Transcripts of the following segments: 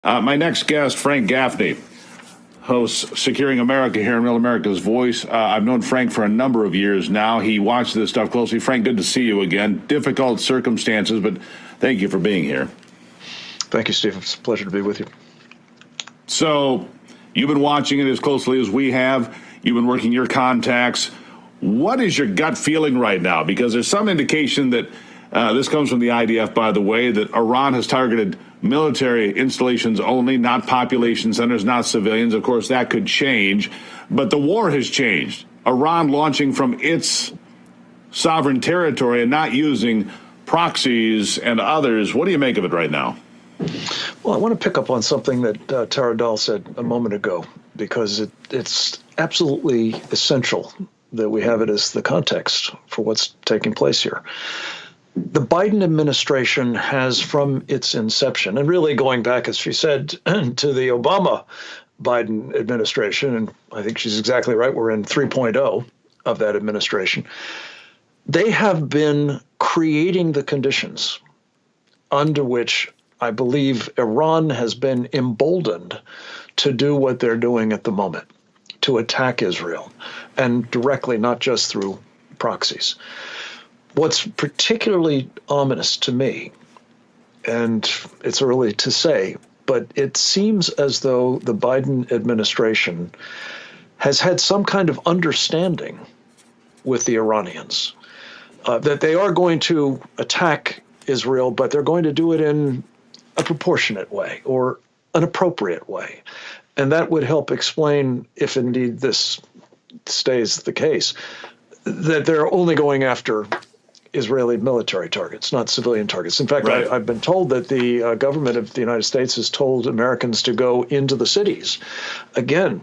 My next guest, Frank Gaffney, hosts Securing America here in Real America's Voice. I've known Frank for a number of years now. He watches this stuff closely. Frank, good to see you again. Difficult circumstances, but thank you for being here. Thank you, Steve. It's a pleasure to be with you. So you've been watching it as closely as we have. You've been working your contacts. What is your gut feeling right now? Because there's some indication that this comes from the IDF, by the way, that Iran has targeted military installations only, not population centers, not civilians. Of course, that could change. But the war has changed. Iran launching from its sovereign territory and not using proxies and others. What do you make of it right now? Well, I want to pick up on something that Tara Dahl said a moment ago, because it's absolutely essential that we have it as the context for what's taking place here. The Biden administration has, from its inception, and really going back, as she said, to the Obama-Biden administration, and I think she's exactly right, we're in 3.0 of that administration, they have been creating the conditions under which I believe Iran has been emboldened to do what they're doing at the moment, to attack Israel, and directly, not just through proxies. What's particularly ominous to me, and it's early to say, but it seems as though the Biden administration has had some kind of understanding with the Iranians that they are going to attack Israel, but they're going to do it in a proportionate way or an appropriate way. And that would help explain, if indeed this stays the case, that they're only going after Israeli military targets, not civilian targets. In fact, right. I've been told that the government of the United States has told Americans to go into the cities. Again,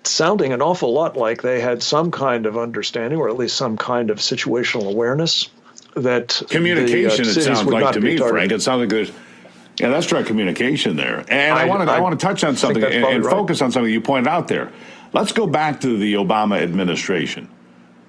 sounding an awful lot like they had some kind of understanding, or at least some kind of situational awareness that communication. It sounds like to me, Frank. It sounds like there's that's direct communication there. And I want to touch on something and focus on something you pointed out there. Let's go back to the Obama administration.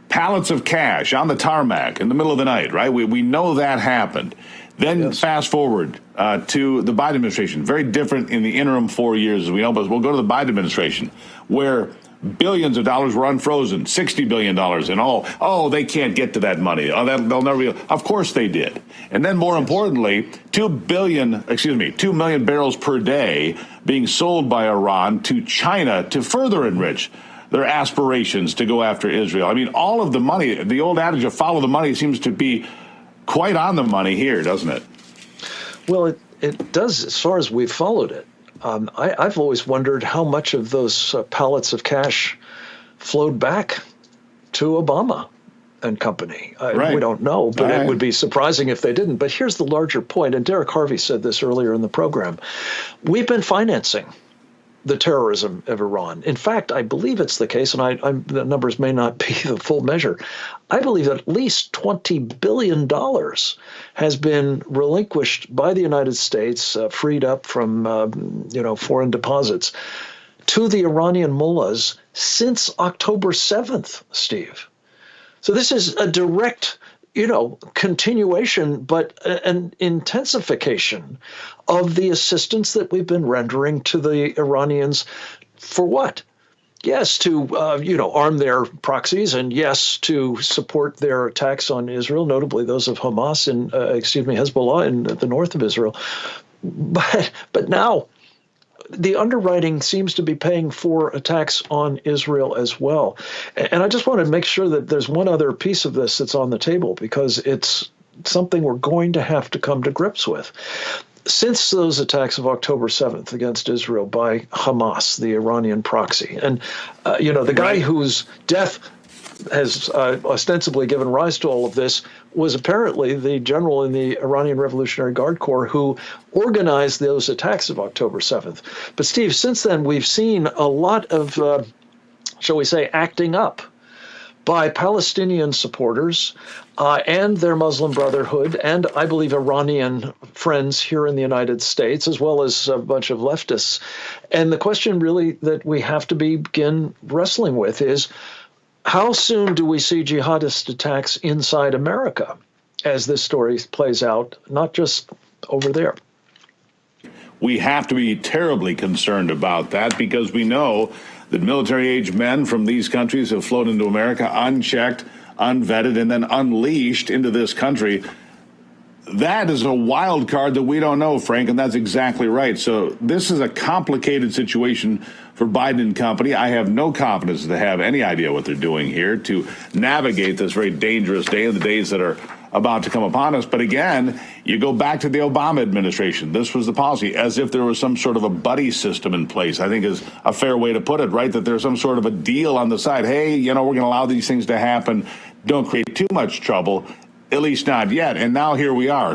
Pallets of cash on the tarmac in the middle of the night, right? We know that happened. Then yes. Fast forward to the Biden administration. Very different in the interim 4 years, as we know, but we'll go to the Biden administration, where billions of dollars were unfrozen, $60 billion in all. Oh, they can't get to that money. Oh, they'll never be. Of course they did. And then more importantly, 2 million barrels per day being sold by Iran to China to further enrich their aspirations to go after Israel. I mean, all of the money, the old adage of follow the money seems to be quite on the money here, doesn't it? Well, it does as far as we've followed it. I've always wondered how much of those pallets of cash flowed back to Obama and company. Right. We don't know, but It would be surprising if they didn't. But here's the larger point, and Derek Harvey said this earlier in the program. We've been financing the terrorism of Iran. In fact, I believe it's the case, and the numbers may not be the full measure. I believe that at least $20 billion has been relinquished by the United States, freed up from foreign deposits, to the Iranian mullahs since October 7th, Steve. So this is a direct continuation, but an intensification of the assistance that we've been rendering to the Iranians for what? Yes, to, arm their proxies, and yes, to support their attacks on Israel, notably those of Hamas and, Hezbollah in the north of Israel. But now the underwriting seems to be paying for attacks on Israel as well. And I just want to make sure that there's one other piece of this that's on the table, because it's something we're going to have to come to grips with. Since those attacks of October 7th against Israel by Hamas, the Iranian proxy, and, the guy whose death has ostensibly given rise to all of this was apparently the general in the Iranian Revolutionary Guard Corps who organized those attacks of October 7th. But Steve, since then, we've seen a lot of, shall we say, acting up by Palestinian supporters and their Muslim Brotherhood, and I believe Iranian friends here in the United States, as well as a bunch of leftists. And the question really that we have to begin wrestling with is, how soon do we see jihadist attacks inside America as this story plays out, not just over there? We have to be terribly concerned about that because we know that military-age men from these countries have flown into America unchecked, unvetted, and then unleashed into this country. That is a wild card that we don't know, Frank, and that's exactly right. So this is a complicated situation for Biden and company. I have no confidence that they have any idea what they're doing here to navigate this very dangerous day and the days that are about to come upon us. But again, you go back to the Obama administration. This was the policy, as if there was some sort of a buddy system in place, I think is a fair way to put it, right? That there's some sort of a deal on the side. Hey, we're going to allow these things to happen. Don't create too much trouble, at least not yet. And now here we are.